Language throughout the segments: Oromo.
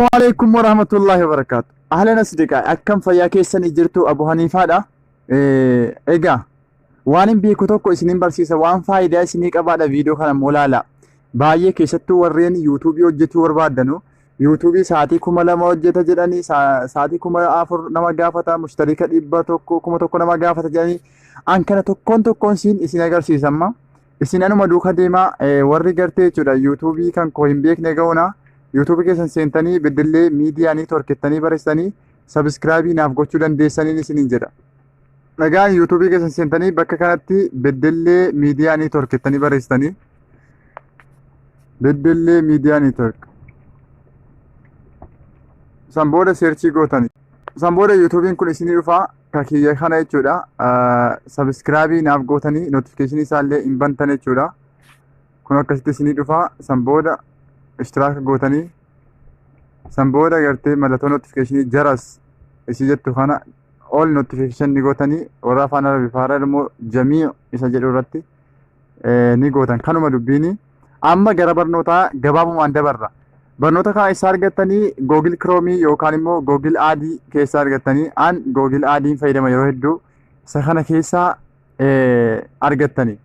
السلام عليكم ورحمة الله وبركاته. أهلا أصدقائي، أكم فيا كيسني جرتو أبو حنيفة دا إيجا وانين بيكو توكو إسنين برسيسا وان فايدة إسنين قبادة فيديو خانا مولالا باية كيستو ورين يوتيوبي وجتو وربادنو يوتيوبي ساعتي كما لما وجتا جداني ساعتي كما آفر نما قافتا مشتركة إبا توكو كما توكو نما قافتا جاني أن كان توكون سين إسنين أغرسيسا ما إسنين أنو مدوكا ديما ورّي قرتي جدا يوتيوبي كان كوين بيك نيغونا YouTube keessan seentanii beddellee miidiyaa neetworkettanii barreessanii sabskraabii naaf gochuu dandeessanii isiniin jedha. Nagaan YouTube keessan seentanii bakka kanatti beddellee miidiyaa neetworkettanii barreessanii beddellee miidiyaa neetwork san booda seerchii gootanii san booda YouTubein kun isinii dhufaa kakiyya kana jechuudha. Sabskraabii naaf gootanii notifiikeeshinii isaallee hin bantan jechuudha. Kun akkasitti isinii dhufaa san booda اشتراك قوتني سنبودا قرتي ملتو نوتيفيكيشن جرس ايسي جتو خانا اول نوتيفيكيشن نيغوتني ورافانا بفارا المو جميع يسجلوا رتي نيغوتن كانوا مدبيني اما غربر نوتا غبابو مانده برا برنوتا كا اسار گتني جوجل كرومي يوكان مو جوجل ادي كيسار گتني ان جوجل ادي فايدما يرو هدو سخنا كيسا ارگتني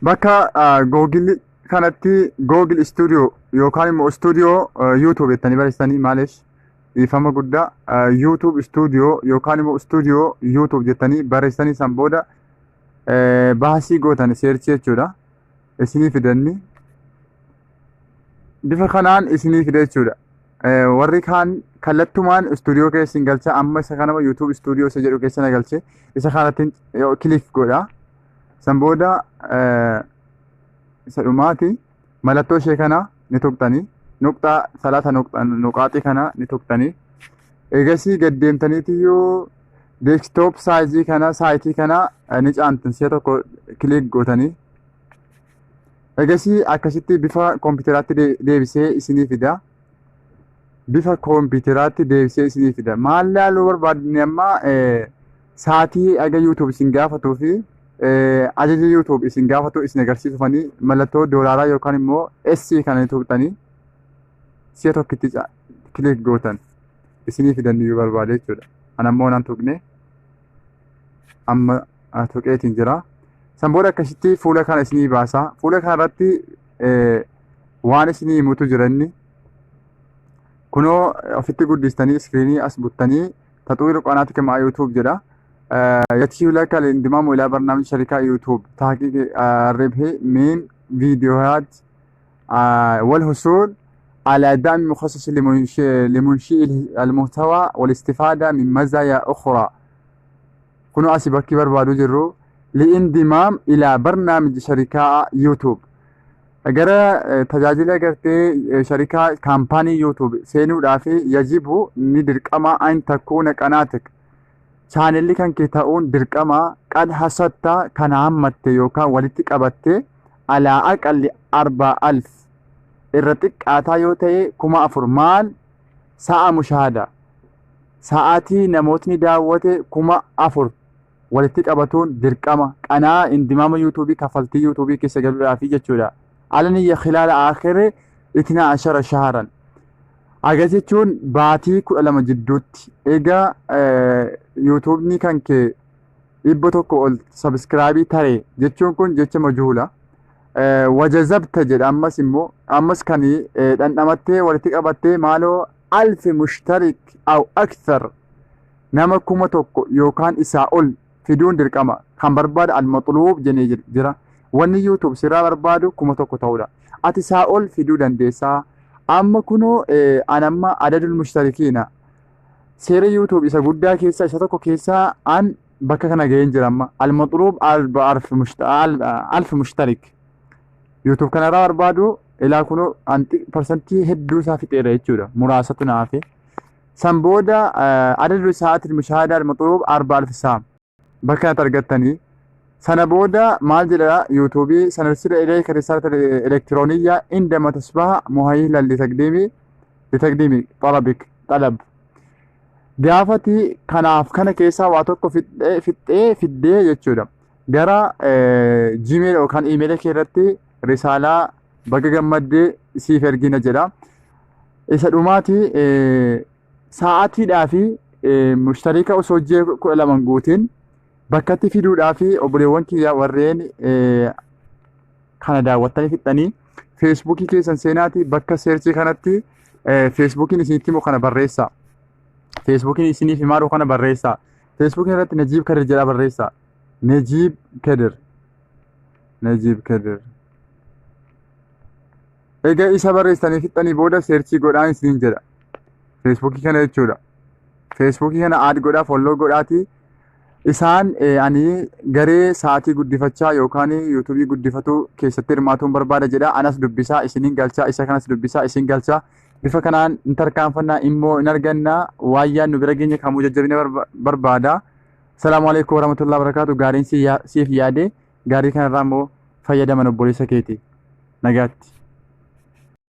بكا جوجل kanatti Google Studio yookaan immoo Studio YouTube jettanii barreessanii maaliif ifama guddaa YouTube Studio yookaan immoo Studio YouTube jettanii barreessanii san booda baasii gootan seerchii jechuudha. Isinii fidanni bifa kanaan isinii fida jechuudha. Warri kaan kallattumaan studio keessin galcha amma isa kanama YouTube Studio isa jedhu keessa na galche isa kanatti kilik godha. San booda sadhumaati malattoo ishee kana ni tuqxanii nuqxaa salaata nuqaaxii kana ni tuqxanii eegasii gaddeemtaniitiyyuu deeskitoop saayizii kana saayitii kana ni caantan si'a tokko kilik gootanii eegasii akkasitti bifa koompiteraatti deebisee isinii fida. Bifa koompiteraatti deebisee isinii fida. Maal laaluu barbaadni amma saatii aga YouTube isin gaafatuu fi ajaja YouTube isin gaafatu isin agarsiisufanii mallattoo doolaaraa yookaan immoo SC kana tuqxanii si'a tokkitti kilik gootan isinii fidanii barbaade jechuudha. Ana immoo nan tuqne amma tuqeetiin jira. San booda akkasitti fuula kana isinii baasa. Fuula kana irratti waan isinii himutu jiranni kunoo ofitti guddistanii iskiriinii as buttanii taxuurii qanaati kamaa YouTube jedha. يتيح لك الانضمام إلى برنامج شركة يوتيوب تحقيق الربح من فيديوهات والحصول على دعم مخصص لمنشئ المحتوى والاستفادة من مزايا أخرى. كنوا أسيبك بربادو جرو لانضمام إلى برنامج شركة يوتيوب. أجر تجاجل أجرتي شركة كامباني يوتيوب سينو دافي يجب ندرك أما أن تكون قناتك channel kan kee ta'uun dirqama qad hasatta kana hammatte yookaan walitti qabatte alaa aqalli 40,000 irra xiqqaataa yoo ta'e 4,000 maal sa'a mushaahada sa'aatii namootni daawwate 4,000 walitti qabatuun dirqama qanaa indimaama YouTube kafaltii YouTube keessa galuudhaaf jechuudha. Alaniyya khilaala aakhire 12 shahran agajechuun baatii 12 jidduutti egaa YouTube ni kan kee dhibba tokko ol subscribe tare jechuun kun jecha majhuula wajazabta jedha. Ammas immoo ammas kan dhandhamattee walitti qabattee maaloo 1000 mushtarik aw akthar nama 1,000 yookaan isaa ol fiduun dirqama. Kan barbaada al-matluub jennee jira. Wanni YouTube sirraa barbaadu 1,000 ta'uudha. Ati isaa ol fiduu dandeessaa. amma kunoo anamma adadul mushtarikiina seera YouTube isa guddaa keessa isa tokko keessa an bakka kana ga'een jira. Amma al-matluub 1000 mushtarik YouTube kana irraa barbaadu ilaa kunoo persentii hedduu isaa fixeera jechuudha. Muraasatu naafe san booda adadul sa'aatil mushaahada al-matluub 4000 saa bakka kanatti argattanii sana booda maal jedha YouTube سنرسل إليك رسالة إلكترونية عندما تصبح مهيئا لتقديم طلب gaafati kanaaf kana keessa waa tokko fiddee jechuudha. Gara Gmail yookaan email kee irratti risaalaa baga gammaddee siif ergina jedha. isa dhumaati sa'aatiidhaa fi mushtariika osoo hojii 12 guutiin bakkatti fiduudhaa fi obboleewwan kiyya warreen kana daawwattanii fixanii feesbuukii keessan seenaati bakka seerchii kanatti feesbuukiin isinitti immoo kana barreessa. Feesbuukiin isiniif himaadhu kana barreessa. Feesbuukiin irratti Najiib Kadir jedha barreessa. Najiib Kadir. Najiib Kadir. Egaa isa barreessanii fixanii booda seerchii godhaan isiniin jedha. Feesbuukii kana jechuudha. Feesbuukii kana aad godhaa folloo godhaati. Isaan ani garee sa'aatii guddifachaa yookaan yuutuubii guddifatu keessatti hirmaatuun barbaada jedha. Anas dubbisaa isiniin galchaa isa kanas dubbisaa isin galchaa. Bifa kanaan in tarkaanfannaa immoo in argannaa waayyaan nu bira geenye kamuu jajjabina barbaada. Salaamu alaikum warahmatullahi wabarakatuh. Gaariin siif yaade gaarii kanarraa immoo fayyadaman obboleessa keeti. Nagaatti.